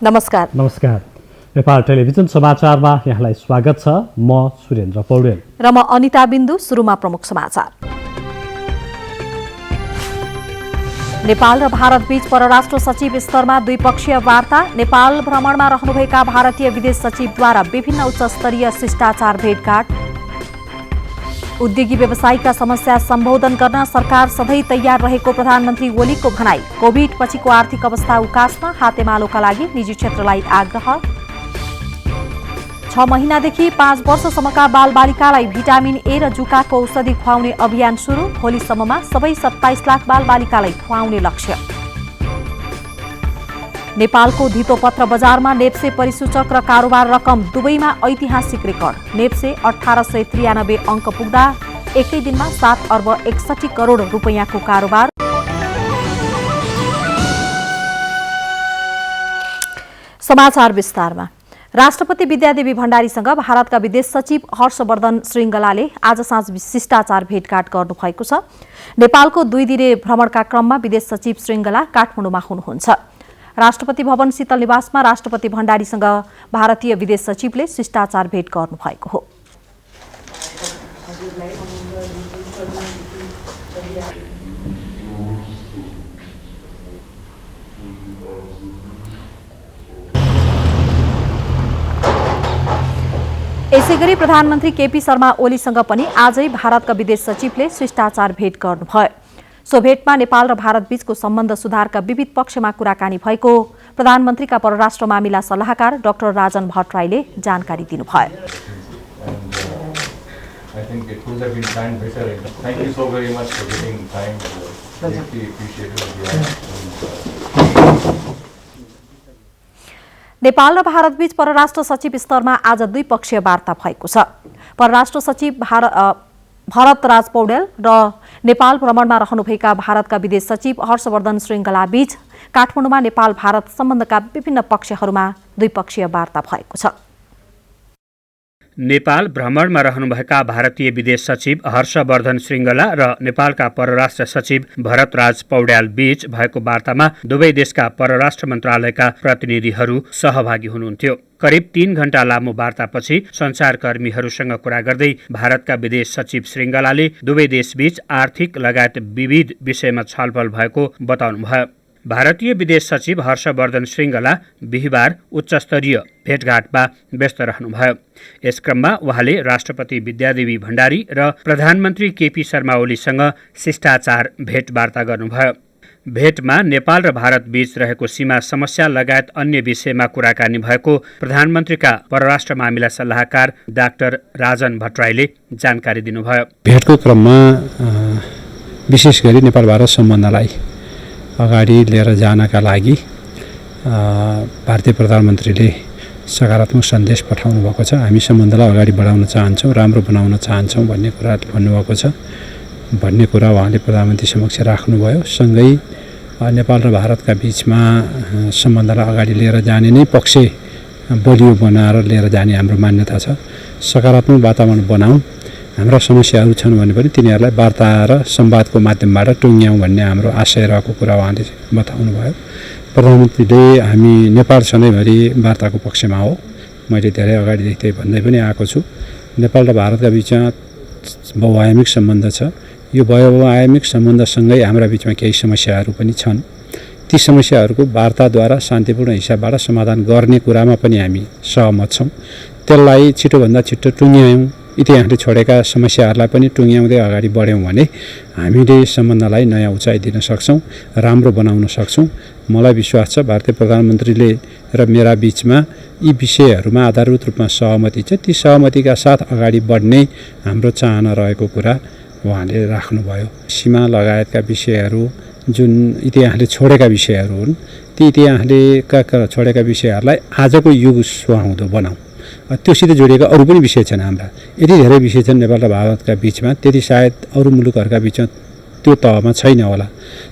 नमस्कार। नेपाल टेलिभिजन समाचारमा यहाँलाई स्वागत छ। म सुरेन्द्र पौडेल र म अनिता बिन्दु। सुरुमा प्रमुख समाचार। नेपाल र भारत बीच परराष्ट्र सचिव स्तरमा द्विपक्षीय वार्ता। नेपाल भ्रमणमा रहनुभएका भारतीय विदेश सचिवद्वारा विभिन्न उच्चस्तरीय शिष्टाचार भेटघाट। उद्योगी व्यवसायिकका समस्या सम्बोधन गर्न सरकार सधैँ तयार रहेको प्रधानमन्त्री ओलीको भनाई। कोभिड पछिको आर्थिक अवस्था उकास्न हातेमालोका लागि निजी क्षेत्रलाई आग्रह। 6 महिनादेखि 5 वर्षसम्मका बालबालिकालाई भिटामिन ए र जुकाको औषधि खुवाउने अभियान सुरु। भोलिसम्ममा सबै 27 लाख बालबालिकालाई खुवाउने लक्ष्य। नेपालको धितोपत्र बजारमा नेप्से परिसूचक र कारोबार रकम दुवैमा ऐतिहासिक रेकर्ड। नेप्से 1893 अङ्क पुग्दा एकै दिनमा 7 अर्ब 61 करोड रुपैयाँको कारोबार। समाचार विस्तारमा। राष्ट्रपति विद्यादेवी भण्डारीसँग भारतका विदेश सचिव हर्षवर्धन श्रृङ्गलाले आज साँझ शिष्टाचार भेटघाट गर्नुभएको छ। नेपालको 2 दिने भ्रमणका क्रममा विदेश सचिव श्रृङ्गला काठमाडौँमा हुनुहुन्छ। राष्ट्रपति भवन शीतल निवासमा राष्ट्रपति भण्डारीसँग भारतीय विदेश सचिवले शिष्टाचार भेट गर्नुभएको हो। यसैगरी प्रधानमन्त्री केपी शर्मा ओलीसँग पनि आजै भारतका विदेश सचिवले शिष्टाचार भेट गर्नुभयो। सो भेटमा नेपाल र भारत बीचको सम्बन्ध सुधारका विविध पक्षमा कुराकानी भएको प्रधानमन्त्रीका परराष्ट्र मामिला सल्लाहकार डाक्टर राजन भट्टराईले जानकारी दिनुभयो। नेपाल र भारत बीच परराष्ट्र सचिव स्तरमा आज द्विपक्षीय वार्ता भएको छ। परराष्ट्र सचिव भरत राज पौडेल र नेपाल भ्रमणमा रहनुभएका भारतका विदेश सचिव हर्षवर्धन श्रृङ्गला बीच काठमाडौँमा नेपाल भारत सम्बन्धका विभिन्न पक्षहरूमा द्विपक्षीय वार्ता भएको छ। नेपाल भ्रमणमा रहनुभएका भारतीय विदेश सचिव हर्षवर्धन श्रृङ्गला र नेपालका परराष्ट्र सचिव भरत राज पौड्याल बीच भएको वार्तामा दुवै देशका परराष्ट्र मन्त्रालयका प्रतिनिधिहरू सहभागी हुनुहुन्थ्यो। करिब 3 घण्टा लामो वार्तापछि सञ्चारकर्मीहरूसँग कुरा गर्दै भारतका विदेश सचिव श्रृङ्गलाले दुवै देशबीच आर्थिक लगायत विविध विषयमा छलफल भएको बताउनुभयो। भारतीय विदेश सचिव हर्षवर्धन श्रृङ्गला बिहिबार उच्चस्तरीय भेटघाटमा व्यस्त रहनुभयो। यस क्रममा उहाँले राष्ट्रपति विद्यादेवी भण्डारी र प्रधानमन्त्री केपी शर्मा ओलीसँग शिष्टाचार भेटवार्ता गर्नुभयो। भेटमा नेपाल र भारत बीच रहेको सीमा समस्या लगायत अन्य विषयमा कुराकानी भएको प्रधानमन्त्रीका परराष्ट्र मामिला सल्लाहकार डाक्टर राजन भट्टराईले जानकारी दिनुभयो। भेटको क्रममा विशेष गरी नेपाल भारत सम्बन्धलाई अगाडि लिएर जानका लागि भारतीय प्रधानमन्त्रीले सकारात्मक सन्देश पठाउनु भएको छ। हामी सम्बन्धलाई अगाडि बढाउन चाहन्छौँ, राम्रो बनाउन चाहन्छौँ भन्ने कुरा भन्नुभएको छ। भन्ने कुरा उहाँले प्रधानमन्त्री समक्ष राख्नुभयो। सँगै नेपाल र भारतका बिचमा सम्बन्धलाई अगाडि लिएर जाने नै पक्ष बलियो बनाएर लिएर जाने हाम्रो मान्यता छ। सकारात्मक वातावरण बनाऊँ, हाम्रा समस्याहरू छन् भने पनि तिनीहरूलाई वार्ता र संवादको माध्यमबाट टुङ्ग्याउँ भन्ने हाम्रो आशय रहेको कुरा उहाँले बताउनु भयो। प्रधानमन्त्रीले हामी नेपाल सधैँभरि वार्ताको पक्षमा हो। मैले धेरै अगाडिदेखि त्यही भन्दै पनि आएको छु। नेपाल र भारतका बिचमा बहुआयामिक सम्बन्ध छ। यो बहुआयामिक सम्बन्धसँगै हाम्रा बिचमा केही समस्याहरू पनि छन्। ती समस्याहरूको वार्ताद्वारा शान्तिपूर्ण हिसाबबाट समाधान गर्ने कुरामा पनि हामी सहमत छौँ। त्यसलाई छिटोभन्दा छिटो टुङ्ग्यायौँ, इतिहासले छोडेका समस्याहरूलाई पनि टुङ्ग्याउँदै अगाडि बढ्यौँ भने हामीले सम्बन्धलाई नयाँ उचाइ दिन सक्छौँ, राम्रो बनाउन सक्छौँ। मलाई विश्वास छ भारतीय प्रधानमन्त्रीले र मेरा बिचमा यी विषयहरूमा आधारभूत रूपमा सहमति छ। ती सहमतिका साथ अगाडि बढ्ने हाम्रो चाहना रहेको कुरा उहाँले राख्नुभयो। सीमा लगायतका विषयहरू जुन इतिहासले छोडेका विषयहरू हुन्, ती इतिहासले छोडेका विषयहरूलाई आजको युग सुहाउँदो बनाऊँ। त्योसित जोडिएका अरू पनि विषय छन् हाम्रा। यति धेरै विषय छन् नेपाल र भारतका बिचमा, त्यति सायद अरू मुलुकहरूका बिचमा त्यो तहमा छैन होला।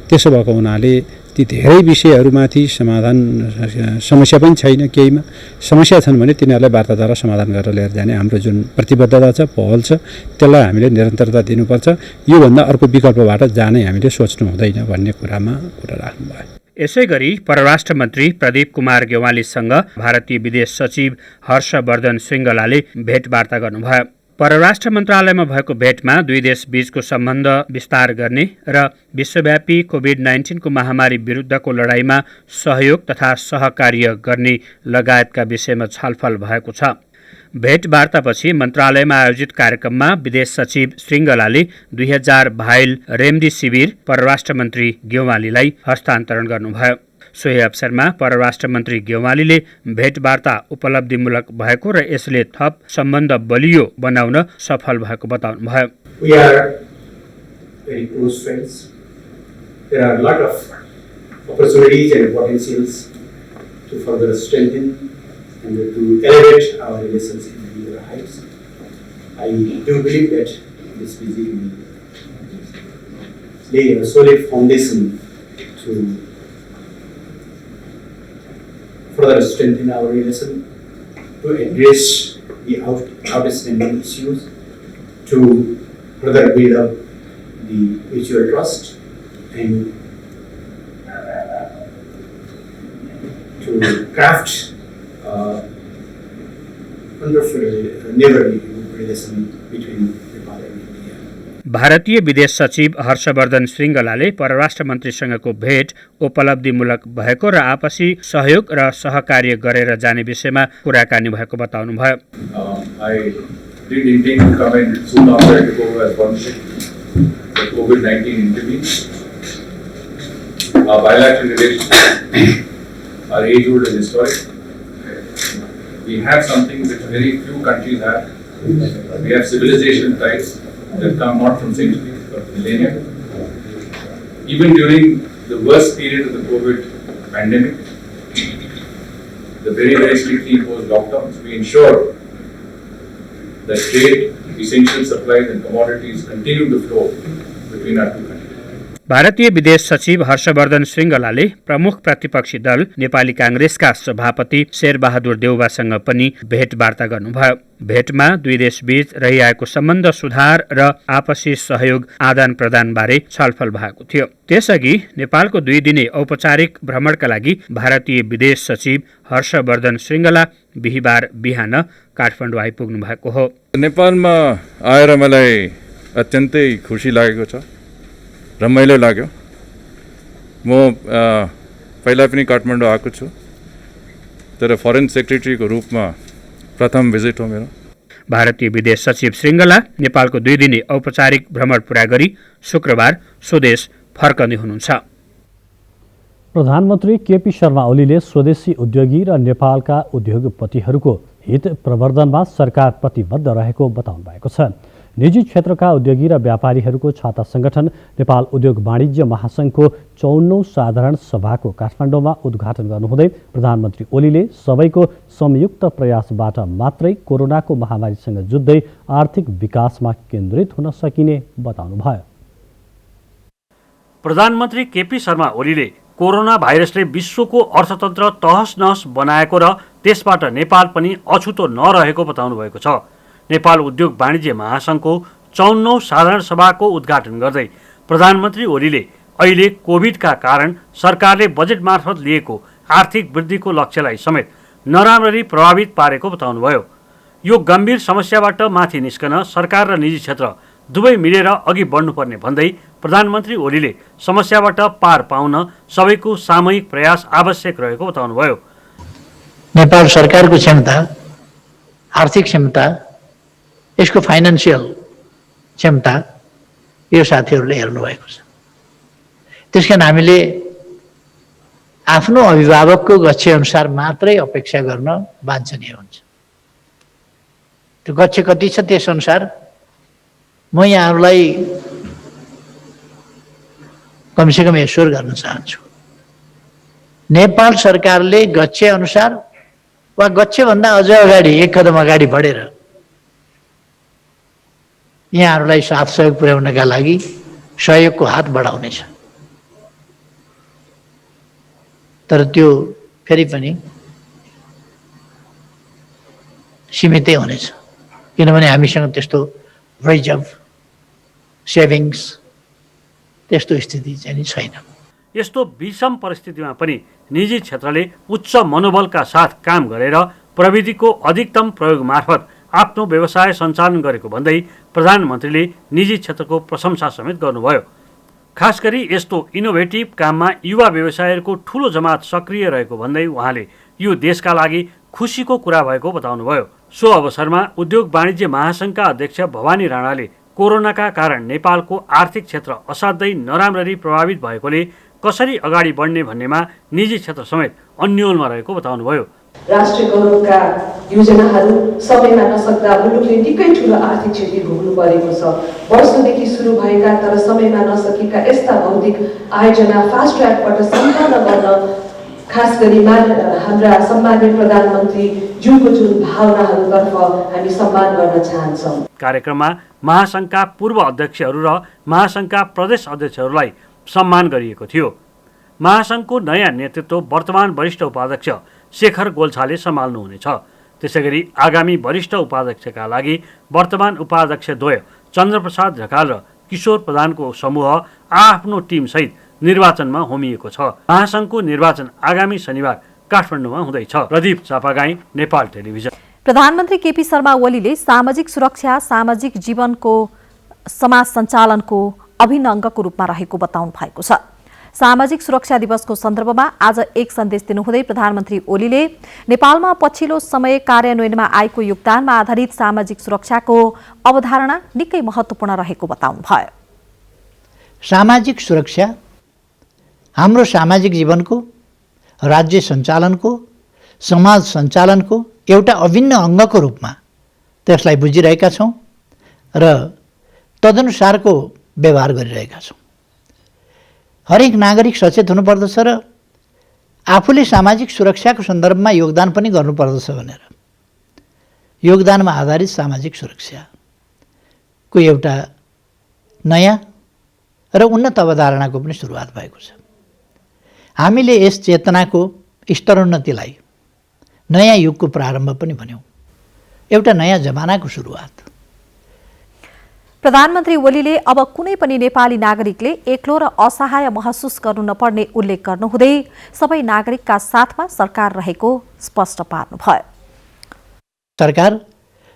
त्यसो भएको हुनाले ती धेरै विषयहरूमाथि समस्या पनि छैन। केहीमा समस्या छन् भने तिनीहरूलाई वार्ताद्वारा समाधान गरेर लिएर जाने हाम्रो जुन प्रतिबद्धता छ, पहल छ, त्यसलाई हामीले निरन्तरता दिनुपर्छ। योभन्दा अर्को विकल्पबाट जाने हामीले सोच्नु हुँदैन भन्ने कुरा राख्नुभयो। यसैगरी परराष्ट्र मन्त्री प्रदीप कुमार गेवालीसँग भारतीय विदेश सचिव हर्षवर्धन श्रृङ्गलाले भेटवार्ता गर्नुभयो। परराष्ट्र मन्त्रालयमा भएको भेटमा दुई देश बीचको सम्बन्ध विस्तार गर्ने र विश्वव्यापी कोभिड-19 को महामारी विरुद्धको लडाईँमा सहयोग तथा सहकार्य गर्ने लगायतका विषयमा छलफल भएको छ। भेटवार्तापछि मन्त्रालयमा आयोजित कार्यक्रममा विदेश सचिव श्रृङ्गलाले 2000 भाइल रेमडेसिभिर परराष्ट्र मन्त्री गेवालीलाई हस्तान्तरण गर्नुभयो। सोही अवसरमा परराष्ट्र मन्त्री गेवालीले भेटवार्ता उपलब्धिमूलक भएको र यसले थप सम्बन्ध बलियो बनाउन सफल भएको बताउनुभयो। We are very close friends. There are a lot of opportunities and potentials to further strengthen and to elevate our relations in newer heights. I do believe that this visit will lay a solid foundation to further strengthen our relation, to address the outstanding issues, to further build up the mutual trust, and to craft wonderful neighborly relation between Nepal and India. भारतीय विदेश सचिव हर्षवर्धन श्रृङ्गलाले परराष्ट्र मन्त्रीसँगको भेट उपलब्धिमूलक भएको र आपसी सहयोग र सहकार्य गरेर जाने विषयमा कुराकानी भएको बताउनुभयो। I did intend to come in soon after I took over as Prime the COVID-19 intervened. Our bilateral relations are age-old and historic. We have something that very few countries have. We have civilization ties that come not from centuries but millennia. Even during the worst period of the COVID pandemic, the very strictly imposed lockdowns, we ensured that trade, essential supplies and commodities continue to flow between our two countries. भारतीय विदेश सचिव हर्षवर्धन श्रृङ्गलाले प्रमुख प्रतिपक्षी दल नेपाली काङ्ग्रेसका सभापति शेरबहादुर देउवासँग पनि भेटवार्ता गर्नुभयो। भेटमा दुई देशबीच रहिआएको सम्बन्ध सुधार र आपसी सहयोग आदान प्रदानबारे छलफल भएको थियो। त्यसअघि नेपालको 2 दिने औपचारिक भ्रमणका लागि भारतीय विदेश सचिव हर्षवर्धन श्रृङ्गला बिहीबार बिहान काठमाडौँ आइपुग्नु भएको हो। नेपालमा आएर मलाई अत्यन्तै खुसी लागेको छ, रमाइलो लाग्यो। म पहिला पनि काठमाडौँ आएको छु, तर फरेन सेक्रेटरीको रूपमा प्रथम भिजिट हो मेरो। भारतीय विदेश सचिव श्रृङ्गला नेपालको 2 दिने औपचारिक भ्रमण पूरा गरी शुक्रबार स्वदेश फर्कने हुनुहुन्छ। प्रधानमन्त्री केपी शर्मा ओलीले स्वदेशी उद्योगी र नेपालका उद्योगपतिहरूको हित प्रवर्धनमा सरकार प्रतिबद्ध रहेको बताउनु भएको छ। निजी क्षेत्रका उद्योगी र व्यापारीहरूको छाता संगठन नेपाल उद्योग वाणिज्य महासंघको 54औं साधारण सभाको काठमाडौँमा उद्घाटन गर्नुहुँदै प्रधानमन्त्री ओलीले सबैको संयुक्त प्रयासबाट मात्रै कोरोनाको महामारीसँग जुझ्दै आर्थिक विकासमा केन्द्रित हुन सकिने बताउनुभयो। प्रधानमन्त्री केपी शर्मा ओलीले कोरोना भाइरसले विश्वको अर्थतन्त्र तहस-नहस बनाएको र त्यसबाट नेपाल पनि अछुतो नरहेको बताउनु भएको छ। नेपाल उद्योग वाणिज्य महासंघको 54औं साधारण सभाको उद्घाटन गर्दै प्रधानमन्त्री ओलीले अहिले कोभिडका कारण सरकारले बजेट मार्फत लिएको आर्थिक वृद्धिको लक्ष्यलाई समेत नराम्ररी प्रभावित पारेको बताउनुभयो। यो गम्भीर समस्याबाट माथि निस्कन सरकार र निजी क्षेत्र दुवै मिलेर अघि बढ्नुपर्ने भन्दै प्रधानमन्त्री ओलीले समस्याबाट पार पाउन सबैको सामूहिक प्रयास आवश्यक रहेको बताउनुभयो। नेपाल सरकारको क्षमता, आर्थिक क्षमता, यसको फाइनान्सियल क्षमता यो साथीहरूले हेर्नु भएको छ। त्यसकारण हामीले आफ्नो अभिभावकको गच्छे अनुसार मात्रै अपेक्षा गर्न वाञ्छनीय हुन्छ। त्यो गच्छे कति छ त्यस अनुसार म यहाँहरूलाई कमसेकम एश्योर गर्न चाहन्छु। नेपाल सरकारले गच्छे अनुसार वा गच्छे भन्दा अझ अगाडि एक कदम अगाडि बढेर यहाँहरूलाई साथ सहयोग पुर्याउनका लागि सहयोगको हात बढाउनेछ। तर त्यो फेरि पनि सीमितै हुनेछ, किनभने हामीसँग त्यस्तो रिजर्भ सेभिङ्स त्यस्तो स्थिति चाहिँ छैन। यस्तो विषम परिस्थितिमा पनि निजी क्षेत्रले उच्च मनोबलका साथ काम गरेर प्रविधिको अधिकतम प्रयोग मार्फत आफ्नो व्यवसाय सञ्चालन गरेको भन्दै प्रधानमन्त्रीले निजी क्षेत्रको प्रशंसा समेत गर्नुभयो। खास गरी यस्तो इनोभेटिभ काममा युवा व्यवसायीहरूको ठूलो जमात सक्रिय रहेको भन्दै उहाँले यो देशका लागि खुसीको कुरा भएको बताउनुभयो। सो अवसरमा उद्योग वाणिज्य महासङ्घका अध्यक्ष भवानी राणाले कोरोनाका कारण नेपालको आर्थिक क्षेत्र असाध्यै नराम्ररी प्रभावित भएकोले कसरी अगाडि बढ्ने भन्नेमा निजी क्षेत्र समेत अन्योलमा रहेको बताउनुभयो। राष्ट्रिय गौरवका योजनाहरू समयमा नसक्दा मुलुकले निकै ठुलो आर्थिक क्षति भोग्नु परेको छ। वर्षदेखि सुरु भएका तर समयमा नसकेका यस्ता भौतिक आयोजना फास्ट ट्र्याकबाट सम्पन्न गर्न खास गरी हाम्रा सम्माननीय प्रधानमन्त्री ज्यूको जुन भावनाहरूतर्फ हामी सम्मान गर्न चाहन्छौँ। कार्यक्रममा महासङ्घका पूर्व अध्यक्षहरू र महासङ्घका प्रदेश अध्यक्षहरूलाई सम्मान गरिएको थियो। महासङ्घको नयाँ नेतृत्व वर्तमान वरिष्ठ उपाध्यक्ष शेखर गोल्छाले सम्हाल्नुहुनेछ। त्यसैगरी आगामी वरिष्ठ उपाध्यक्षका लागि वर्तमान उपाध्यक्षद्वय चन्द्रप्रसाद ढकाल र किशोर प्रधानको समूह आफ्नो टिमसहित निर्वाचनमा होमिएको छ। महासङ्घको निर्वाचन आगामी शनिबार काठमाडौँमा हुँदैछ। प्रदीप चापागाई, नेपाल टेलिभिजन। प्रधानमन्त्री केपी शर्मा ओलीले सामाजिक सुरक्षा सामाजिक जीवनको समाज सञ्चालनको अभिन्न अङ्गको रूपमा रहेको बताउनु भएको छ। सामाजिक सुरक्षा दिवसको सन्दर्भमा आज एक सन्देश दिनुहुँदै प्रधानमन्त्री ओलीले नेपालमा पछिल्लो समय कार्यान्वयनमा आएको योगदानमा आधारित सामाजिक सुरक्षाको अवधारणा निकै महत्त्वपूर्ण रहेको बताउनुभयो। सामाजिक सुरक्षा हाम्रो सामाजिक जीवनको, राज्य सञ्चालनको, समाज सञ्चालनको एउटा अभिन्न अङ्गको रूपमा त्यसलाई बुझिरहेका छौँ र तदनुसारको व्यवहार गरिरहेका छौँ। हरेक नागरिक सचेत हुनुपर्दछ र आफूले सामाजिक सुरक्षाको सन्दर्भमा योगदान पनि गर्नुपर्दछ भनेर योगदानमा आधारित सामाजिक सुरक्षाको एउटा नयाँ र उन्नत अवधारणाको पनि सुरुवात भएको छ। हामीले यस चेतनाको स्तरोन्नतिलाई नयाँ युगको प्रारम्भ पनि भन्यौँ, एउटा नयाँ जमानाको सुरुवात। प्रधानमन्त्री ओलीले अब कुनै पनि नेपाली नागरिकले एक्लो र असहाय महसुस गर्नु नपर्ने उल्लेख गर्नुहुँदै सबै नागरिकका साथमा सरकार रहेको स्पष्ट पार्नुभयो। सरकार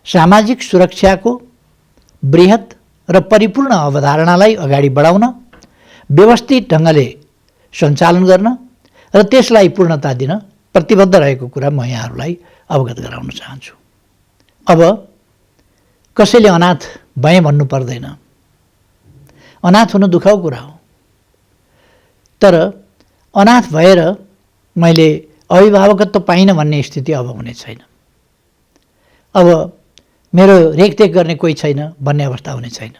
सामाजिक सुरक्षाको बृहत र परिपूर्ण अवधारणालाई अगाडि बढाउन, व्यवस्थित ढङ्गले सञ्चालन गर्न र त्यसलाई पूर्णता दिन प्रतिबद्ध रहेको कुरा म यहाँहरूलाई अवगत गराउन चाहन्छु। अब कसैले अनाथ भएँ भन्नु पर्दैन। अनाथ हुनु दुःखको कुरा हो, तर अनाथ भएर मैले अभिभावकत्व पाइनँ भन्ने स्थिति अब हुने छैन। अब मेरो रेखदेख गर्ने कोही छैन भन्ने अवस्था हुने छैन।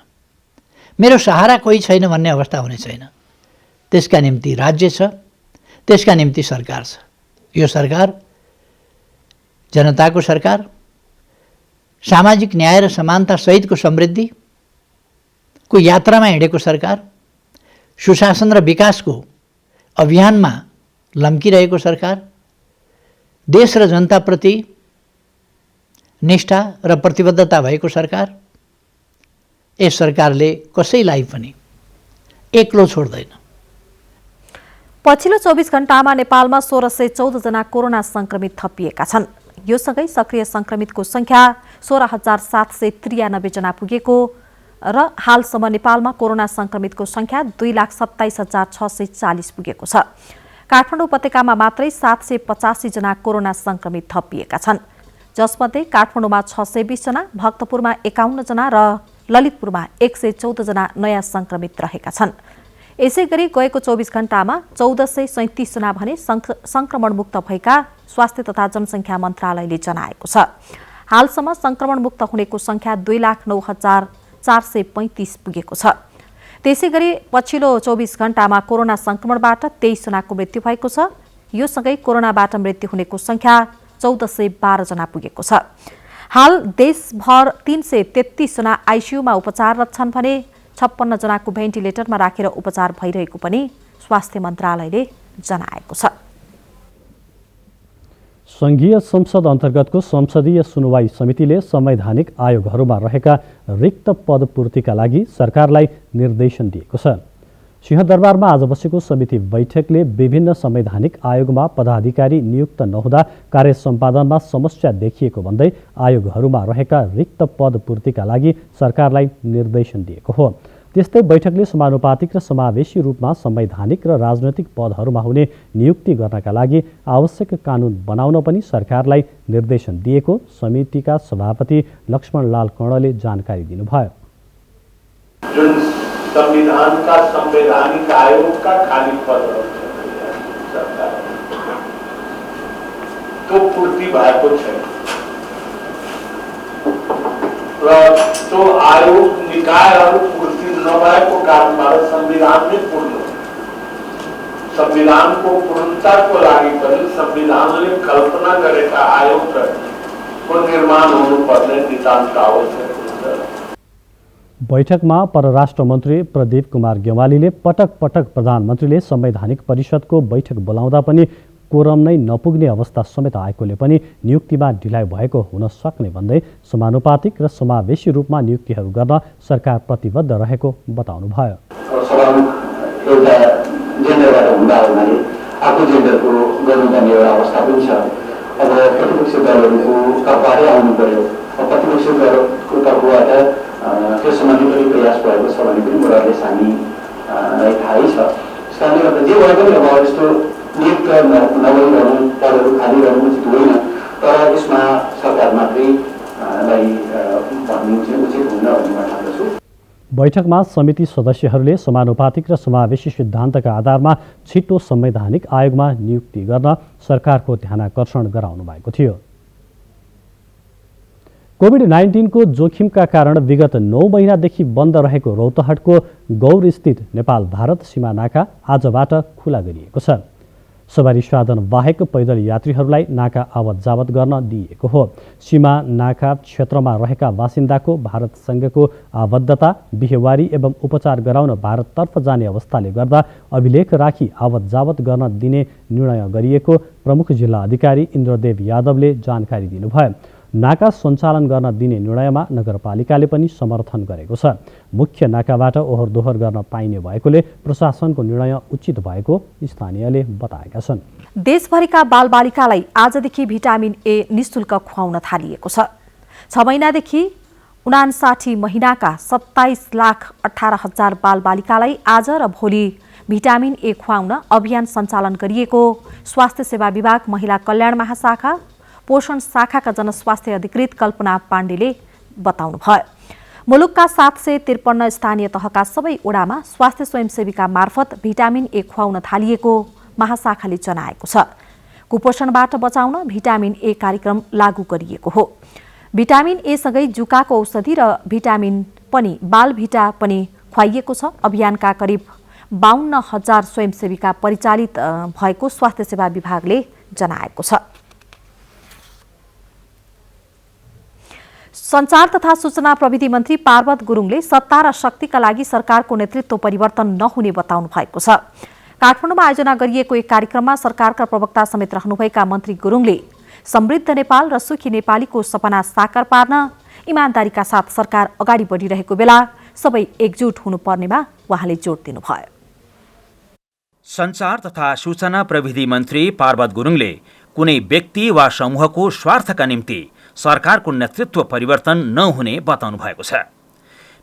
मेरो सहारा कोही छैन भन्ने अवस्था हुने छैन। त्यसका निम्ति राज्य छ, त्यसका निम्ति सरकार छ। यो सरकार जनताको सरकार, सामाजिक न्याय र समानता सहितको समृद्धिको यात्रामा हिँडेको सरकार, सुशासन र विकासको अभियानमा लम्किरहेको सरकार, देश र जनताप्रति निष्ठा र प्रतिबद्धता भएको सरकार। यस सरकारले कसैलाई पनि एक्लो छोड्दैन। पछिल्लो 24 घण्टामा नेपालमा 1614 जना कोरोना संक्रमित थपिएका छन्। यो सँगै सक्रिय संक्रमितको संख्या 16,793 जना पुगेको र हालसम्म नेपालमा कोरोना संक्रमितको संख्या 2,27,640 पुगेको छ। काठमाडौँ उपत्यकामा मात्रै 785 जना कोरोना संक्रमित थपिएका छन्, जसमध्ये काठमाडौँमा 620 जना, भक्तपुरमा 51 जना र ललितपुरमा 114 जना नयाँ संक्रमित रहेका छन्। यसैगरी गएको 24 घण्टामा 1437 जना भने संक्रमणमुक्त भएका स्वास्थ्य तथा जनसङ्ख्या मन्त्रालयले जनाएको छ। हालसम्म संक्रमणमुक्त हुनेको संख्या 2,09,435 पुगेको छ। त्यसैगरी पछिल्लो 24 घण्टामा कोरोना संक्रमणबाट 23 जनाको मृत्यु भएको छ। यो सँगै कोरोनाबाट मृत्यु हुनेको संख्या 1412 जना पुगेको छ। हाल देशभर 333 जना आइसियुमा उपचाररत छन् भने 56 जनाको भेन्टिलेटरमा राखेर उपचार भइरहेको पनि स्वास्थ्य मन्त्रालयले जनाएको छ। संघीय संसद अन्तर्गतको संसदीय सुनवाई समितिले संवैधानिक आयोगहरूमा रहेका रिक्त पद पूर्तिका लागि सरकारलाई निर्देशन दिएको छ। सिंहदरबारमा आज बसेको समिति बैठकले विभिन्न संवैधानिक आयोगमा पदाधिकारी नियुक्त नहुँदा कार्य सम्पादनमा समस्या देखिएको भन्दै आयोगहरूमा रहेका रिक्त पद पूर्तिका लागि सरकारलाई निर्देशन दिएको हो। त्यस्तै बैठकले समानुपातिक र समावेशी रूपमा संवैधानिक र राजनैतिक पदहरूमा हुने नियुक्ति गर्नका लागि आवश्यक कानुन बनाउन पनि सरकारलाई निर्देशन दिएको समितिका सभापति लक्ष्मणलाल कर्णले जानकारी दिनुभयो। जुन संविधानका संवैधानिक आयोगका खाली पदहरू सरकार त्यो पूर्ति भएको छैन र त्यो आयोग निकायहरू पूर्ति नभएको कारणबाट संविधान नै पूर्ण संविधानको पूर्णताको लागि पनि संविधानले कल्पना गरेका आयोगको निर्माण हुनुपर्ने नितान्त आवश्यक हुन्छ। बैठकमा परराष्ट्र मन्त्री प्रदीप कुमार गेवालीले पटक पटक प्रधानमन्त्रीले संवैधानिक परिषदको बैठक बोलाउँदा पनि कोरम नै नपुग्ने अवस्था समेत आएकोले पनि नियुक्तिमा ढिलाइ भएको हुन सक्ने भन्दै समानुपातिक र समावेशी रूपमा नियुक्तिहरू गर्न सरकार प्रतिबद्ध रहेको बताउनुभयो। एउटा जेन्डरबाट हुँदा हुनाले आफू जेन्डरको गर्नुपर्ने एउटा अवस्था पनि छ। अब प्रतिपक्ष दलहरूको तर्फबाटै आउनु पर्यो। प्रतिपक्ष दलको तर्फबाट त्यो सम्बन्धी पनि प्रयास भएको छ भने पनि कुराले हामीलाई थाहै छ। त्यस कारणले गर्दा जे भए पनि अब यस्तो नियुक्त नभइरहनु पदहरू खाली रहनु उचित होइन, तर यसमा सरकार मात्रैलाई भन्नु चाहिँ उचित हुन्न भन्ने म ठान्दछु। बैठकमा समिति सदस्यहरूले समानुपातिक र समावेशी सिद्धान्तका आधारमा छिटो संवैधानिक आयोगमा नियुक्ति गर्न सरकारको ध्यानाकर्षण गराउनु भएको थियो। कोभिड-19 को जोखिमका कारण विगत 9 महिनादेखि बन्द रहेको रौतहटको गौरस्थित नेपाल भारत सीमा नाका आजबाट खुला गरिएको छ। सवारी साधन बाहेक पैदल यात्रीहरूलाई नाका आवत जावत गर्न दिइएको हो। सीमा नाका क्षेत्रमा रहेका बासिन्दाको भारतसँगको आबद्धता, बिहेवारी एवं उपचार गराउन भारततर्फ जाने अवस्थाले गर्दा अभिलेख राखी आवत जावत गर्न दिने निर्णय गरिएको प्रमुख जिल्ला अधिकारी इन्द्रदेव यादवले जानकारी दिनुभयो। नाका सञ्चालन गर्न दिने निर्णयमा नगरपालिकाले पनि समर्थन गरेको छ। मुख्य नाकाबाट ओहोर दोहोर गर्न पाइने भएकोले प्रशासनको निर्णय उचित भएको स्थानीयले बताएका छन्। देशभरिका बालबालिकालाई आजदेखि भिटामिन ए निःशुल्क खुवाउन थालिएको छ। 6 महिनादेखि 59 महिनाका 27,18,000 बालबालिकालाई आज र भोलि भिटामिन ए खुवाउन अभियान सञ्चालन गरिएको स्वास्थ्य सेवा विभाग महिला कल्याण महाशाखा पोषण शाखाका जनस्वास्थ्य अधिकृत कल्पना पाण्डेले बताउनुभयो। मुलुकका 753 स्थानीय तहका सबै ओडामा स्वास्थ्य स्वयंसेविका मार्फत भिटामिन ए खुवाउन थालिएको महाशाखाले जनाएको छ। कुपोषणबाट बचाउन भिटामिन ए कार्यक्रम लागू गरिएको हो। भिटामिन ए सँगै जुकाको औषधि र भिटामिन पनि बालभिटा पनि खुवाइएको छ। अभियानका करिब 52,000 स्वयंसेविका परिचालित भएको स्वास्थ्य सेवा विभागले जनाएको छ। सञ्चार तथा सूचना प्रविधि मन्त्री पार्वत गुरुङले सत्ता र शक्तिका लागि सरकारको नेतृत्व परिवर्तन नहुने बताउनु भएको छ। काठमाडौँमा आयोजना गरिएको एक कार्यक्रममा सरकारका प्रवक्ता समेत रहनुभएका मन्त्री गुरुङले समृद्ध नेपाल र सुखी नेपालीको सपना साकार पार्न इमानदारीका साथ सरकार अगाडि बढिरहेको बेला सबै एकजुट हुनुपर्नेमा उहाँले जोड दिनुभयो। सञ्चार तथा सूचना प्रविधि मन्त्री पार्वत गुरुङले कुनै व्यक्ति वा समूहको स्वार्थका निम्ति सरकारको नेतृत्व परिवर्तन नहुने बताउनु भएको छ।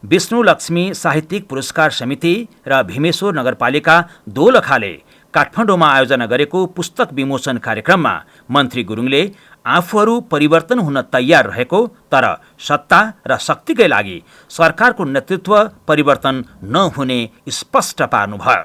विष्णु लक्ष्मी साहित्यिक पुरस्कार समिति र भीमेश्वर नगरपालिका दोलखाले काठमाडौँमा आयोजना गरेको पुस्तक विमोचन कार्यक्रममा मन्त्री गुरुङले आफूहरू परिवर्तन हुन तयार रहेको तर सत्ता र शक्तिकै लागि सरकारको नेतृत्व परिवर्तन नहुने स्पष्ट पार्नुभयो।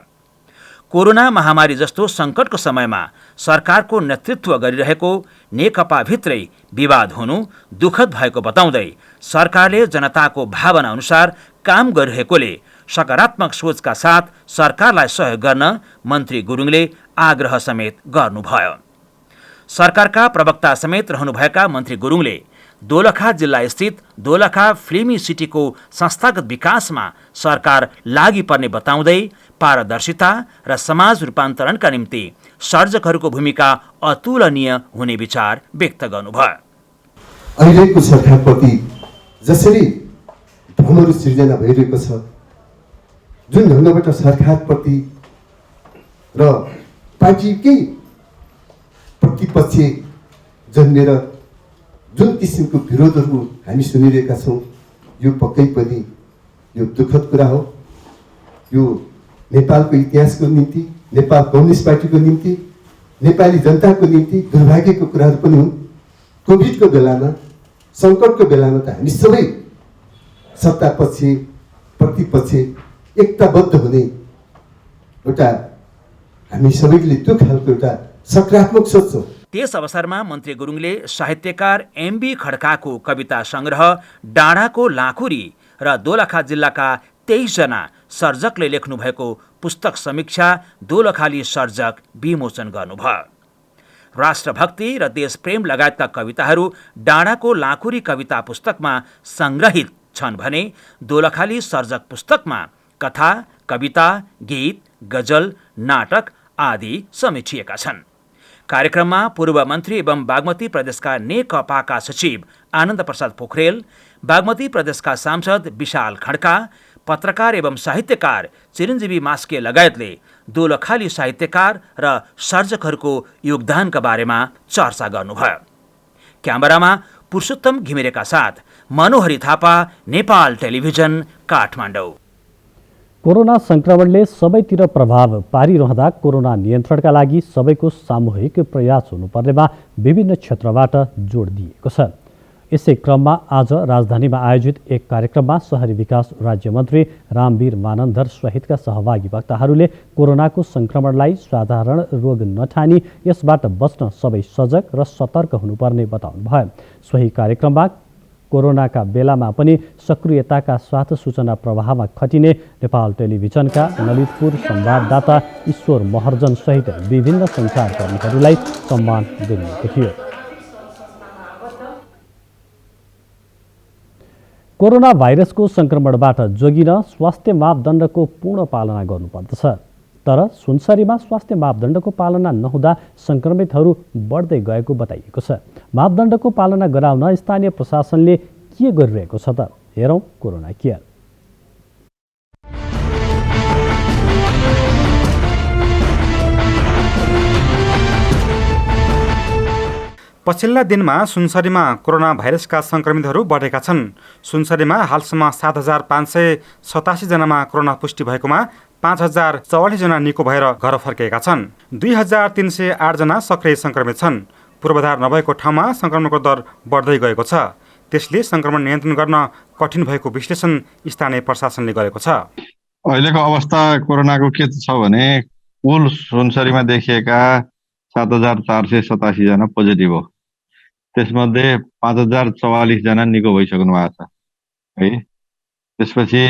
कोरोना महामारी जस्तो सङ्कटको समयमा सरकारको नेतृत्व गरिरहेको नेकपाभित्रै विवाद हुनु दुःखद भएको बताउँदै सरकारले जनताको भावना अनुसार काम गरिरहेकोले सकारात्मक सोचका साथ सरकारलाई सहयोग गर्न मन्त्री गुरुङले आग्रह समेत गर्नुभयो। सरकारका प्रवक्ता समेत रहनुभएका मन्त्री गुरुङले दोलखा जिल्ला स्थित दोलखा फिल्मी सिटीको संस्थागत विकासमा सरकार लागि पर्ने बताउँदै पारदर्शिता र समाज रूपान्तरणका निम्ति सर्जकहरूको भूमिका अतुलनीय हुने विचार व्यक्त गर्नुभयो। अहिलेको सरकारप्रति जसरी भ्रमहरू सिर्जना भइरहेको छ, जुन ढङ्गबाट सरकारप्रति र पार्टीकै प्रतिपक्ष जन्मेर जुन किसिमको विरोधहरू हामी सुनिरहेका छौँ, यो पक्कै पनि यो दुःखद कुरा हो। यो नेपालको इतिहासको निम्ति, नेपाल कम्युनिस्ट पार्टीको निम्ति, नेपाली जनताको निम्ति दुर्भाग्यको कुराहरू पनि हुन्। कोभिडको बेलामा, सङ्कटको बेलामा त हामी सबै सत्ता पक्ष प्रतिपक्ष एकताबद्ध हुने एउटा हामी सबैले त्यो खालको एउटा सकारात्मक सोच्छौँ। त्यस अवसरमा मन्त्री गुरुङले साहित्यकार एमबी खड्काको कविता सङ्ग्रह डाँडाको लाँखुरी र दोलखा जिल्लाका 23 जना सर्जकले लेख्नु भएको पुस्तक समीक्षा दोलखाली सर्जक विमोचन गर्नुभयो। राष्ट्रभक्ति र देशप्रेम लगायतका कविताहरू डाँडाको लाँखुरी कविता पुस्तकमा संग्रहित छन् भने दोलखाली सर्जक पुस्तकमा कथा, कविता, गीत, गजल, नाटक आदि समेटिएका छन्। कार्यक्रममा पूर्व मन्त्री एवं बागमती प्रदेशका नेकपाका सचिव आनन्द प्रसाद पोखरेल, बागमती प्रदेशका सांसद विशाल खड्का, पत्रकार एवं साहित्यकार चिरञ्जीवी मास्के लगायतले दोलखाली साहित्यकार र सर्जकहरूको योगदानका बारेमा चर्चा गर्नुभयो। क्यामेरामा पुरुषोत्तम घिमिरेका साथ मनोहरी थापा, नेपाल टेलिभिजन, काठमाडौँ। कोरोना संक्रमणले सबैतिर प्रभाव पारिरहँदा कोरोना नियन्त्रणका लागि सबैको सामूहिक प्रयास हुनुपर्नेमा विभिन्न क्षेत्रबाट जोड दिएको छ। यसै क्रममा आज राजधानीमा आयोजित एक कार्यक्रममा शहरी विकास राज्यमन्त्री रामवीर मानन्धर सहितका सहभागी वक्ताहरूले कोरोनाको संक्रमणलाई साधारण रोग नठानी यसबाट बच्न सबै सजग र सतर्क हुनुपर्ने बताउनुभयो। सोही कार्यक्रममा कोरोनाका बेलामा पनि सक्रियताका साथ सूचना प्रवाहमा खटिने नेपाल टेलिभिजनका ललितपुर संवाददाता ईश्वर महर्जन सहित विभिन्न सञ्चारकर्मीहरूलाई सम्मान गरिएको थियो। कोरोना भाइरसको संक्रमणबाट जोगिन स्वास्थ्य मापदण्डको पूर्ण पालना गर्नुपर्दछ। तर सुनसरीमा स्वास्थ्य मापदण्डको पालना नहुँदा संक्रमितहरू बढ्दै गएको बताइएको छ। मापदण्डको पालना गराउन स्थानीय प्रशासनले के गरिरहेको छ त? हेरौँ कोरोना केयर। पछिल्ला दिनमा सुनसरीमा कोरोना भाइरसका संक्रमितहरू बढेका छन्। सुनसरीमा हालसम्म 7,587 जनामा कोरोना पुष्टि भएकोमा 5,044 जना निको भएर घर फर्केका छन्। 2,308 जना सक्रिय संक्रमित छन्। पूर्वाधार नभएको ठाउँमा संक्रमणको दर बढ्दै गएको छ। त्यसले संक्रमण नियन्त्रण गर्न कठिन भएको विश्लेषण स्थानीय प्रशासनले गरेको छ। अहिलेको अवस्था कोरोनाको के छ भने कुल सुनसरीमा देखिएका 7,487 जना पोजिटिभ हो। त्यसमध्ये 5,044 जना निको भइसक्नु भएको छ है। त्यसपछि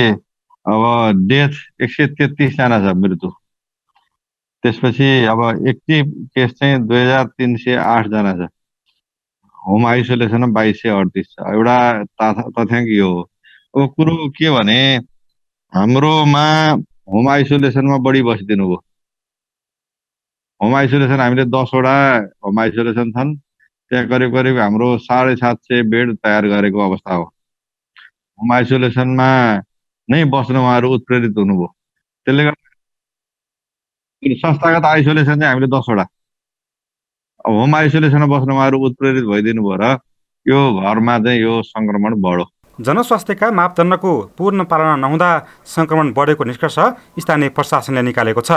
अब डेथ 133 जना छ मृत्यु। त्यसपछि अब एक्टिभ केस चाहिँ 2,308 जना छ। होम आइसोलेसनमा 2,238 छ। एउटा तथ्याङ्क यो हो। अब कुरो के भने हाम्रोमा होम आइसोलेसनमा बढी बसिदिनु भयो। होम आइसोलेसन हामीले 10 वटा होम आइसोलेसन छन्। त्यहाँ करिब करिब हाम्रो 750 बेड तयार गरेको अवस्था हो। होम आइसोलेसनमा नै बस्न उहाँहरू उत्प्रेरित हुनुभयो। त्यसले गर्दा संस्थागत आइसोलेसन चाहिँ हामीले 10 वटा, होम आइसोलेसनमा बस्न उहाँहरू उत्प्रेरित भइदिनु भयो र यो घरमा चाहिँ यो संक्रमण बढ्यो। जनस्वास्थ्यका मापदण्डको पूर्ण पालना नहुँदा संक्रमण बढेको निष्कर्ष स्थानीय प्रशासनले निकालेको छ।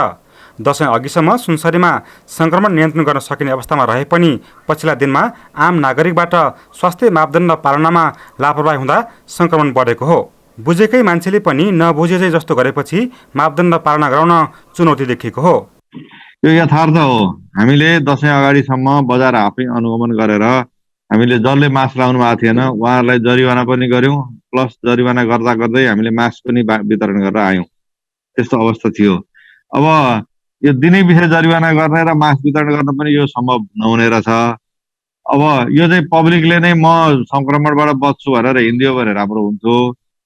दशैं अघिसम्म सुनसरीमा संक्रमण नियन्त्रण गर्न सकिने अवस्थामा रहे पनि पछिल्ला दिनमा आम नागरिकबाट स्वास्थ्य मापदण्ड पालनामा लापरवाही हुँदा संक्रमण बढेको हो। बुझेकै मान्छेले पनि नबुझे जस्तो गरेपछि मापदण्ड पालना गराउन चुनौती देखिएको हो। यो यथार्थ हो। हामीले दशैं अगाडिसम्म बजार आफै अनुगमन गरेर हामीले जसले मास्क लाउनु भएको थिएन उहाँहरूलाई जरिवाना पनि गर्यौं, प्लस जरिवाना गर्दा गर्दै हामीले मास्क पनि वितरण गरेर आयौं। त्यस्तो अवस्था थियो। अब यो दिनै पछि जरिवाना गर्ने र मास्क वितरण गर्न पनि यो सम्भव नहुने रहेछ। अब यो चाहिँ पब्लिकले नै म संक्रमणबाट बच्छु भनेर हिँडियो भने राम्रो हुन्थ्यो।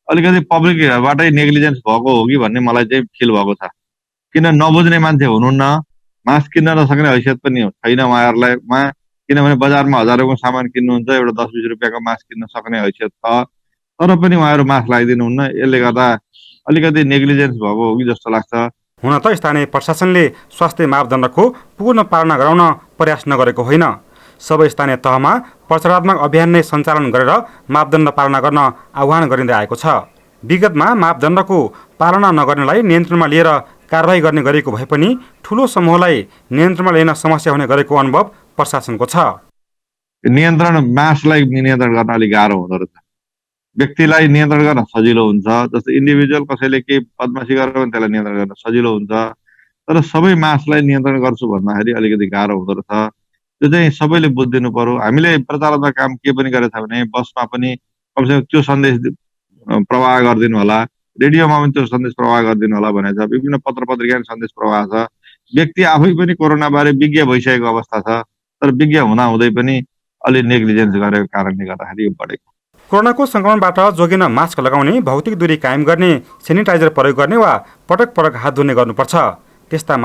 अलिकति पब्लिकबाटै नेग्लिजेन्स भएको हो कि भन्ने मलाई चाहिँ फिल भएको छ। किन नबुझ्ने मान्छे हुनुहुन्न, मास्क किन्न नसक्ने हैसियत पनि छैन उहाँहरूलाई। किनभने बजारमा हजारौंको सामान किन्नुहुन्छ, एउटा 10-20 रुपियाँको मास्क किन्न सक्ने हैसियत छ, तर पनि उहाँहरू मास्क लगाइदिनुहुन्न। यसले गर्दा अलिकति नेग्लिजेन्स भएको हो कि जस्तो लाग्छ। हुन त स्थानीय प्रशासनले स्वास्थ्य मापदण्डको पूर्ण पालना गराउन प्रयास नगरेको होइन। सबै स्थानीय तहमा प्रचारात्मक अभियान नै सञ्चालन गरेर मापदण्ड पालना गर्न आह्वान गरिँदै आएको छ। विगतमा मापदण्डको पालना नगर्नेलाई नियन्त्रणमा लिएर कारबाही गर्ने गरेको भए पनि ठूलो समूहलाई नियन्त्रणमा लिन समस्या हुने गरेको अनुभव प्रशासनको छ। मासलाई नियन्त्रण गर्न अलिक गाह्रो हुँदो रहेछ। व्यक्तिलाई नियन्त्रण गर्न सजिलो हुन्छ, जस्तो इन्डिभिजुअल कसैले केही बदमासी गरेर पनि त्यसलाई नियन्त्रण गर्न सजिलो हुन्छ, तर सबै मासलाई नियन्त्रण गर्छु भन्दाखेरि अलिकति गाह्रो हुँदो रहेछ। त्यो चाहिँ सबैले बुझिदिनु पर्यो। हामीले प्रचारात्मक काम के पनि गरेको छ भने बसमा पनि कमसेकम त्यो सन्देश प्रवाह गरिदिनु होला, रेडियोमा पनि त्यो सन्देश प्रवाह गरिदिनु होला भनेको छ। विभिन्न पत्र पत्रिकामा सन्देश प्रवाह छ। व्यक्ति आफै पनि कोरोनाबारे विज्ञ भइसकेको अवस्था छ, तर विज्ञ हुँदाहुँदै पनि अलि नेग्लिजेन्स गरेको कारणले गर्दाखेरि यो बढेको। कोरोनाको संक्रमणबाट जोगिन मास्क लगाउने, भौतिक दूरी कायम गर्ने, सेनिटाइजर प्रयोग गर्ने वा पटक पटक हात धुने गर्नुपर्छ। यस्ता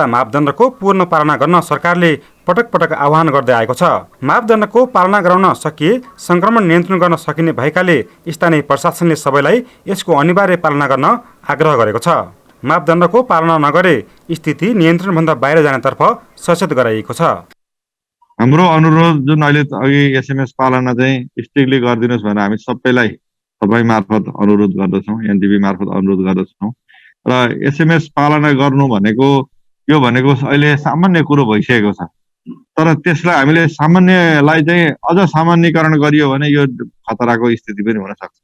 मापदण्डको पूर्ण पालना गर्न सरकारले पटक पटक आह्वान गर्दै आएको छ। मापदण्डको पालना गराउन सकिए संक्रमण नियन्त्रण गर्न सकिने भएकाले स्थानीय प्रशासनले सबैलाई यसको अनिवार्य पालना गर्न आग्रह गरेको छ। मापदण्डको पालना नगरे स्थिति नियन्त्रणभन्दा बाहिर जानेतर्फ सचेत गराइएको छ। हाम्रो अनुरोध जुन अहिले अघि एसएमएस पालना चाहिँ स्ट्रिक्टली गरिदिनुहोस् भनेर हामी सबैलाई तपाईँ मार्फत अनुरोध गर्दछौँ, एनटिभी मार्फत अनुरोध गर्दछौँ। र एसएमएस पालना गर्नु भनेको अहिले सामान्य कुरो भइसकेको छ। तर त्यसलाई हामीले सामान्यलाई चाहिँ अझ सामान्यकरण गरियो भने यो खतराको स्थिति पनि हुन सक्छ।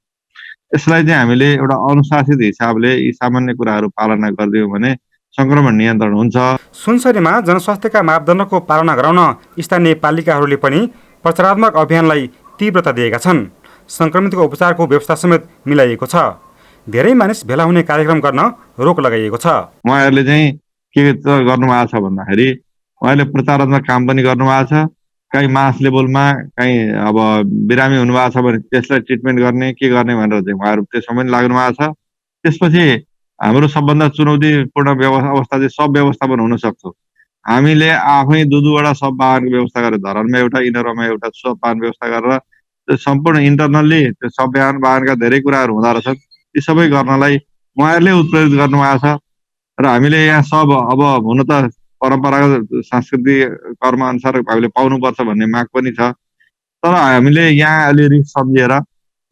यसलाई चाहिँ हामीले एउटा अनुशासित हिसाबले यी सामान्य कुराहरू पालना गरिदियौँ भने संक्रमण नियन्त्रण हुन्छ। सुनसरीमा जनस्वास्थ्यका मापदण्डको पालना गराउन स्थानीय पालिकाहरूले पनि प्रचारात्मक अभियानलाई तीव्रता दिएका छन्। संक्रमितको उपचारको व्यवस्था समेत मिलाइएको छ। धेरै मानिस भेला हुने कार्यक्रम गर्न रोक लगाइएको छ। उहाँहरूले चाहिँ के गर्नुभएको छ भन्दाखेरि उहाँले प्रचारात्मक काम पनि गर्नुभएको छ। कहीँ मास लेभलमा कहीँ अब बिरामी हुनुभएको छ भने त्यसलाई ट्रिटमेन्ट गर्ने के गर्ने भनेर चाहिँ उहाँहरू त्यसमा पनि लाग्नु भएको छ। त्यसपछि हाम्रो सबभन्दा चुनौतीपूर्ण अवस्था चाहिँ सब व्यवस्थापन हुन सक्छ। हामीले आफै दुईवटा सब वाहनको व्यवस्था गरेर धरानमा एउटा, इनरमा एउटा सब वाहन व्यवस्था गरेर सम्पूर्ण इन्टरनल्ली त्यो सब वाहनका धेरै कुराहरू हुँदो रहेछन्। ती सबै गर्नलाई उहाँहरूले उत्प्रेरित गर्नुभएको छ। र हामीले यहाँ सब अब हुन त परम्परागत सांस्कृतिक कर्म अनुसार हामीले पाउनुपर्छ भन्ने माग पनि छ। तर हामीले यहाँ अलि रिस्क सम्झेर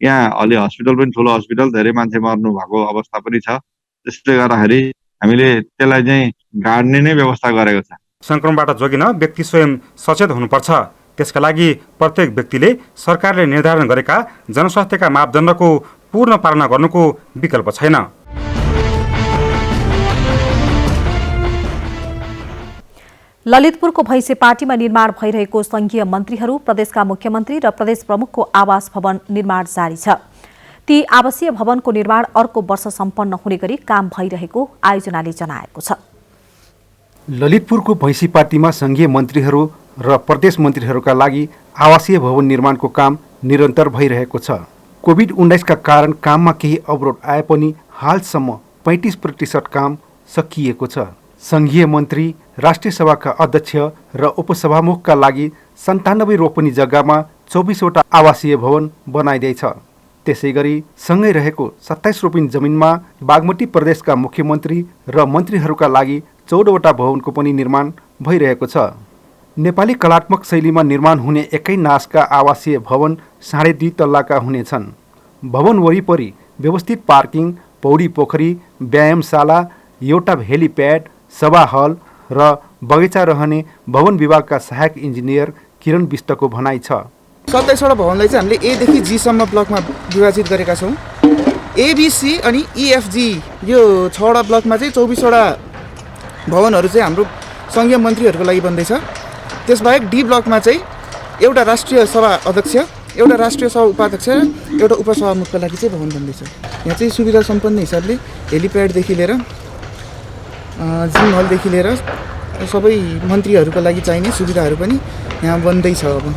यहाँ अलि हस्पिटल पनि ठुलो हस्पिटल, धेरै मान्छे मर्नु भएको अवस्था पनि छ। त्यसले गर्दाखेरि हामीले त्यसलाई चाहिँ गाड्ने नै व्यवस्था गरेको छ। संक्रमणबाट जोगिन व्यक्ति स्वयं सचेत हुनुपर्छ। त्यसका लागि प्रत्येक व्यक्तिले सरकारले निर्धारण गरेका जनस्वास्थ्यका मापदण्डको पूर्ण पालना गर्नुको विकल्प छैन। ललितपुरको भैँसेपाटीमा निर्माण भइरहेको संघीय मन्त्रीहरू, प्रदेशका मुख्यमन्त्री र प्रदेश प्रमुखको आवास भवन निर्माण जारी छ। ती आवासीय भवनको निर्माण अर्को वर्ष सम्पन्न हुने गरी काम भइरहेको आयोजनाले जनाएको छ। ललितपुरको भैँसीपाटीमा संघीय मन्त्रीहरू र प्रदेश मन्त्रीहरूका लागि आवासीय भवन निर्माणको काम निरन्तर भइरहेको छ। कोभिड-19 का कारण काममा केही अवरोध आए पनि हालसम्म 35% काम सकिएको छ। संघीय मन्त्री, राष्ट्रिय सभाका अध्यक्ष र उपसभामुखका लागि 97 रोपनी जग्गामा 24 वटा आवासीय भवन बनाइँदैछ। त्यसैगरी सँगै रहेको 27 रोपनी जमिनमा बागमती प्रदेशका मुख्यमन्त्री र मन्त्रीहरूका लागि 14 वटा भवनको पनि निर्माण भइरहेको छ। नेपाली कलात्मक शैलीमा निर्माण हुने एकै नासका आवासीय भवन 2.5 तल्लाका हुनेछन्। भवन वरिपरि व्यवस्थित पार्किङ, पौडी पोखरी, व्यायामशाला, एउटा हेलिप्याड, सभा हल र बगैँचा रहने भवन विभागका सहायक इन्जिनियर किरण विष्टको भनाइ छ। 27 वटा भवनलाई चाहिँ हामीले ए देखि जी सम्म ब्लकमा विभाजित गरेका छौँ। एबीसी अनि इएफजी यो 6 वटा ब्लकमा चाहिँ 24 वटा भवनहरू चाहिँ हाम्रो संघीय मन्त्रीहरूको लागि बन्दैछ। त्यसबाहेक डी ब्लकमा चाहिँ एउटा राष्ट्रिय सभा अध्यक्ष, एउटा राष्ट्रिय सभा उपाध्यक्ष र एउटा उपसभामुखको लागि चाहिँ भवन बन्दैछ। यहाँ चाहिँ सुविधा सम्पन्न हिसाबले हेलिप्याडदेखि लिएर जिम हलदेखि लिएर सबै मन्त्रीहरूका लागि चाहिने सुविधाहरू पनि यहाँ बन्दैछ। अब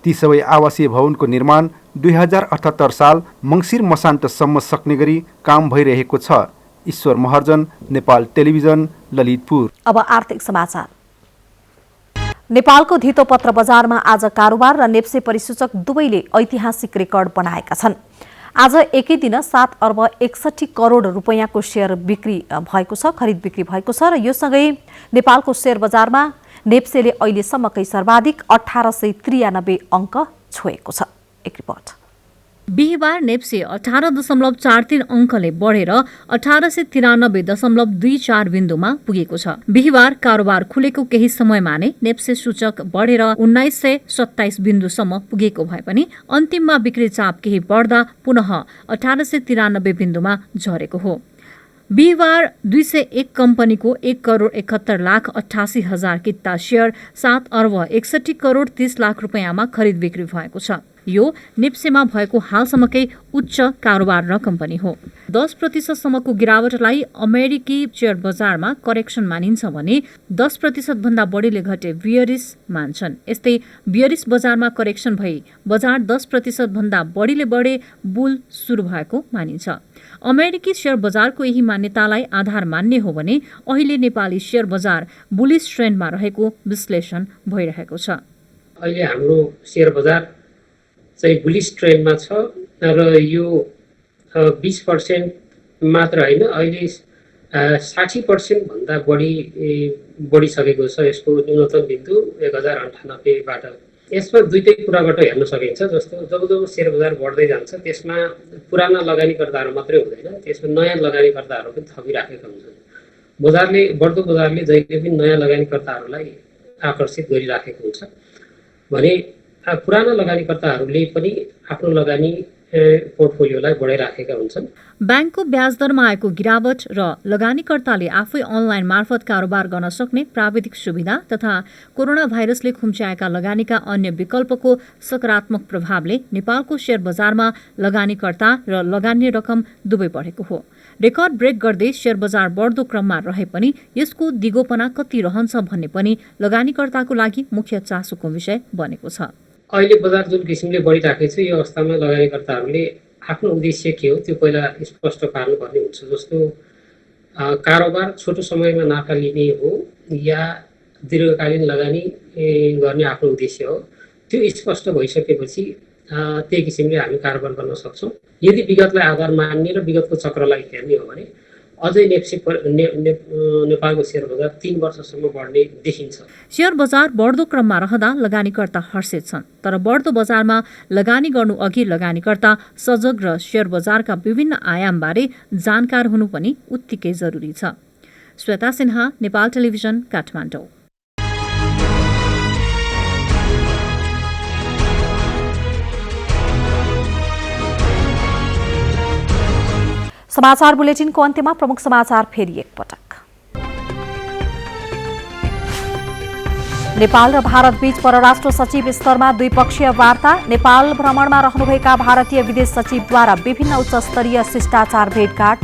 ती सबै आवासीय भवनको निर्माण 2078 साल मङ्सिर मसान्तसम्म सक्ने गरी काम भइरहेको छ। ईश्वर महर्जन, नेपाल टेलिभिजन, ललितपुर। अब आर्थिक समाचार। नेपालको धितोपत्र बजारमा आज कारोबार र नेप्से परिसूचक दुवैले ऐतिहासिक रेकर्ड बनाएका छन्। आज एकै दिन 7 अर्ब 61 करोड रुपैयाँको सेयर बिक्री भएको छ, खरिद बिक्री भएको छ र यो सँगै नेपालको शेयर बजारमा नेप्सेले अहिलेसम्मकै सर्वाधिक 1893 अङ्क छोएको छ। एक रिपोर्ट। बिहिबार नेप्से 18.43 अङ्कले बढेर 1893.24 बिन्दुमा पुगेको छ। बिहिबार कारोबार खुलेको केही समयमा नै नेप्से सूचक बढेर 1927 बिन्दुसम्म पुगेको भए पनि अन्तिममा बिक्री चाप केही बढ्दा पुनः 1893 बिन्दुमा झरेको हो। बिहिबार 201 कम्पनीको 1,71,88,000 किता शेयर 7 अर्ब 61 करोड 30 लाख रुपियाँमा खरिद बिक्री भएको छ। यो नेप्सेमा भएको हालसम्मकै उच्च कारोबार रकम पनि हो। 10% सम्मको गिरावटलाई अमेरिकी शेयर बजारमा करेक्सन मानिन्छ भने 10% भन्दा बढीले घटे बियरिस मान्छन्। यस्तै बियरिस बजारमा करेक्सन भई बजार 10% भन्दा बढीले बढे बुल सुरु भएको मानिन्छ। अमेरिकी शेयर बजारको यही मान्यतालाई आधार मान्ने हो भने अहिले नेपाली शेयर बजार बुलिस ट्रेन्डमा रहेको विश्लेषण भइरहेको छ। अहिले हाम्रो शेयर बजार चाहिँ बुलिस ट्रेन्डमा छ र यो 20% मात्र होइन, अहिले 60% भन्दा बढिसकेको छ यसको न्यूनतम बिन्दु 1098बाट। यसमा दुईटै कुराबाट हेर्न सकिन्छ। जस्तो जब शेयर बजार बढ्दै जान्छ त्यसमा पुराना लगानीकर्ताहरू मात्रै हुँदैन, त्यसमा नयाँ लगानीकर्ताहरू पनि थपिराखेका हुन्छन्। बढ्दो बजारले जहिले पनि नयाँ लगानीकर्ताहरूलाई आकर्षित गरिराखेको हुन्छ भने पुराना लगानीकर्ताहरूले पनि आफ्नो लगानी पोर्टफोलियोलाई बढाइराखेका हुन्छन्। ब्याङ्कको ब्याज दरमा आएको गिरावट र लगानीकर्ताले आफै अनलाइन मार्फत कारोबार गर्न सक्ने प्राविधिक सुविधा तथा कोरोना भाइरसले खुम्च्याएका लगानीका अन्य विकल्पको सकारात्मक प्रभावले नेपालको शेयर बजारमा लगानीकर्ता र लगानी रकम दुवै बढेको हो। रेकर्ड ब्रेक गर्दै शेयर बजार बढ्दो क्रममा रहे पनि यसको दिगोपना कति रहन्छ भन्ने पनि लगानीकर्ताको लागि मुख्य चासोको विषय बनेको छ। अहिले बजार जुन किसिमले बढिराखेको छ यो अवस्थामा लगानीकर्ताहरूले आफ्नो उद्देश्य के हो त्यो पहिला स्पष्ट पार्नुपर्ने हुन्छ। जस्तो कारोबार छोटो समयमा नाफा लिने हो या दीर्घकालीन लगानी गर्ने आफ्नो उद्देश्य हो, त्यो स्पष्ट भइसकेपछि त्यही किसिमले हामी कारोबार गर्न सक्छौँ। यदि विगतलाई आधार मान्ने र विगतको चक्रलाई हेर्ने हो भने अझै नेपालको शेयर बजार 3 वर्षसम्म बढ्ने देखिन्छ। शेयर बजार बढ्दो क्रममा रहँदा लगानीकर्ता हर्षित छन्, तर बढ्दो बजारमा लगानी गर्नु अघि लगानीकर्ता सजग र शेयर बजारका विभिन्न आयामबारे जानकार हुनु पनि उत्तिकै जरुरी छ। श्वेता सिन्हा, नेपाल टेलिभिजन, काठमाडौँ। समाचार बुलेटिनको अन्त्यमा प्रमुख समाचार फेरि एकपटक। नेपाल र भारत बीच परराष्ट्र सचिव स्तरमा द्विपक्षीय वार्ता। नेपाल भ्रमणमा रहनुभएका भारतीय विदेश सचिवद्वारा विभिन्न उच्चस्तरीय शिष्टाचार भेटघाट।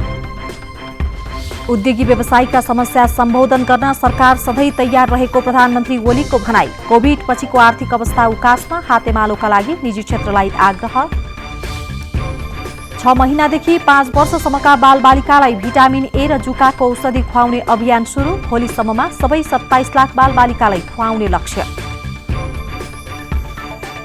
उद्योगी व्यवसायीका समस्या सम्बोधन गर्न सरकार सधैँ तयार रहेको प्रधानमन्त्री ओलीको भनाई। कोभिड पछिको आर्थिक अवस्था उकास्न हातेमालोका लागि निजी क्षेत्रलाई आग्रह। 6 महिनादेखि 5 वर्षसम्मका बालबालिकालाई भिटामिन ए र जुकाको औषधि खुवाउने अभियान सुरु। भोलिसम्ममा सबै 27 लाख बालबालिकालाई खुवाउने लक्ष्य।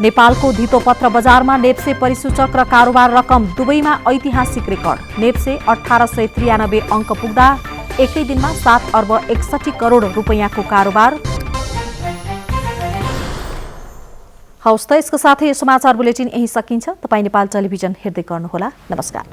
नेपालको धितोपत्र बजारमा नेप्से परिसूचक र कारोबार रकम दुवैमा ऐतिहासिक रेकर्ड। नेप्से 1893 अङ्क पुग्दा एकै दिनमा 7 अर्ब 61 करोड रुपैयाँको कारोबार। हवस् त यसको साथै यो समाचार बुलेटिन यही सकिन्छ। तपाईँ नेपाल टेलिभिजन हेर्दै गर्नुहोला। नमस्कार।